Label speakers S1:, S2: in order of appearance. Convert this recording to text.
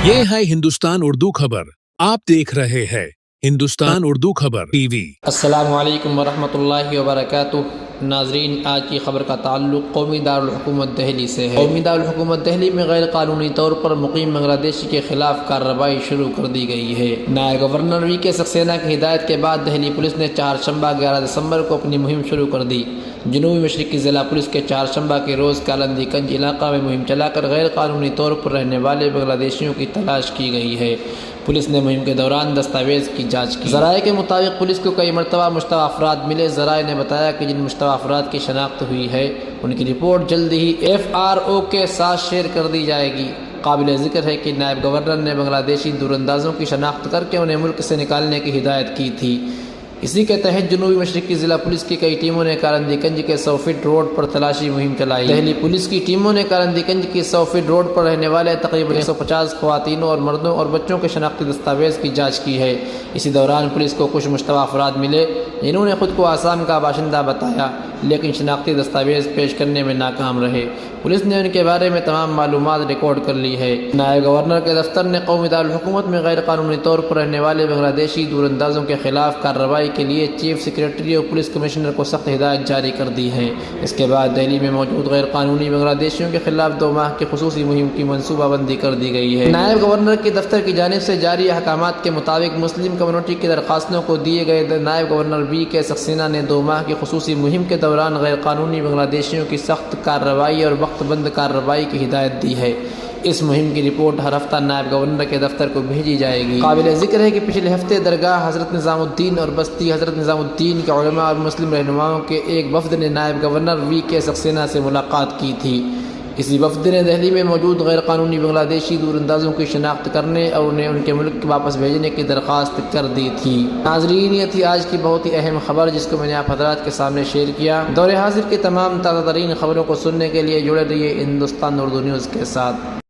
S1: ये है हिंदुस्तान उर्दू खबर। आप देख रहे हैं हिंदुस्तान उर्दू खबर टीवी।
S2: अस्सलामु अलैकुम वरहमतुल्लाहि वबरकातुह। नाजरीन, आज की खबर का ताल्लुक कौमी दारुल हुकूमत दिल्ली से है। कौमी दारुल हुकूमत दिल्ली में गैर कानूनी तौर पर मुकीम बांग्लादेशी के खिलाफ कार्रवाई शुरू कर दी गई है। नायब गवर्नर वी के सक्सेना की हिदायत के बाद दिल्ली पुलिस ने चारशंबा 11 दिसंबर को अपनी मुहिम शुरू कर दी। जनूबी मशरक़ी ज़िला पुलिस के चारशंबा के रोज़ कालंदी कंज इलाका में मुहिम चलाकर गैर कानूनी तौर पर रहने वाले बांग्लादेशियों की तलाश की गई है। पुलिस ने मुहिम के दौरान दस्तावेज़ की जांच की। ज़राए के मुताबिक पुलिस को कई मरतबा मुश्तबा अफराद मिले। ज़राए ने बताया कि जिन मुश्तबा अफराद की शनाख्त हुई है उनकी रिपोर्ट जल्द ही FRO के साथ शेयर कर दी जाएगी। काबिल ज़िक्र है कि नायब गवर्नर ने बांग्लादेशी दूरंदाजों की शनाख्त करके उन्हें मुल्क से निकालने की हिदायत की थी। इसी के तहत जनूबी मशरक़ी ज़िला पुलिस की कई टीमों ने कालंदी कंज के 100 फीट रोड पर तलाशी मुहिम चलाई। दिल्ली पुलिस की टीमों ने कालंदी कंज की 100 फीट रोड पर रहने वाले तकरीबन 150 ख़वातीनों और मर्दों और बच्चों के शनाख्ती दस्तावेज़ की जाँच की है। इसी दौरान पुलिस को कुछ मुश्तबा अफराद मिले जिन्होंने खुद को आसाम का बाशिंदा बताया, लेकिन शनाख्ती दस्तावेज़ पेश करने में नाकाम रहे। पुलिस ने उनके बारे में तमाम मालूमात रिकॉर्ड कर ली है। नायब गवर्नर के दफ्तर ने कौमी दारुल हुकूमत में गैर कानूनी तौर पर रहने वाले बांग्लादेशी दूरंदाजों के खिलाफ कार्रवाई के लिए चीफ सेक्रेटरी और पुलिस कमिश्नर को सख्त हिदायत जारी कर दी है। इसके बाद दिल्ली में मौजूद गैर कानूनी बांग्लादेशियों के खिलाफ 2 माह की खुसूसी मुहिम की मनसूबाबंदी कर दी गई है। नायब गवर्नर के दफ्तर की जानिब से जारी अहकामात के मुताबिक मुस्लिम कम्युनिटी की दरख्वास्तों को दिए गए नायब गवर्नर वी के सक्सेना ने 2 माह की खुसूसी मुहिम के दौरान गैर कानूनी बांग्लादेशियों की सख्त कार्रवाई और वक्तबंद कार्रवाई की हिदायत दी है। इस मुहिम की रिपोर्ट हर हफ्ता नायब गवर्नर के दफ्तर को भेजी जाएगी। काबिल ज़िक्र है कि पिछले हफ्ते दरगाह हज़रत निज़ामुद्दीन और बस्ती हज़रत निज़ामुद्दीन के उलमा और मुस्लिम रहनुमाओं के एक वफ़द ने नायब गवर्नर वी के सक्सेना से मुलाकात की थी। इसी वफ़द ने दिल्ली में मौजूद गैर कानूनी बांग्लादेशी दूरंदाजों की शनाख्त करने और उन्हें उनके मुल्क वापस भेजने की दरख्वास्त कर दी थी। नाज़रीन, ये थी आज की बहुत ही अहम खबर जिसको मैंने आप हज़रात के सामने शेयर किया। दौरे हाजिर की तमाम ताज़ा तरीन खबरों को सुनने के लिए जुड़े रहिए हिंदुस्तान उर्दू न्यूज़ के साथ।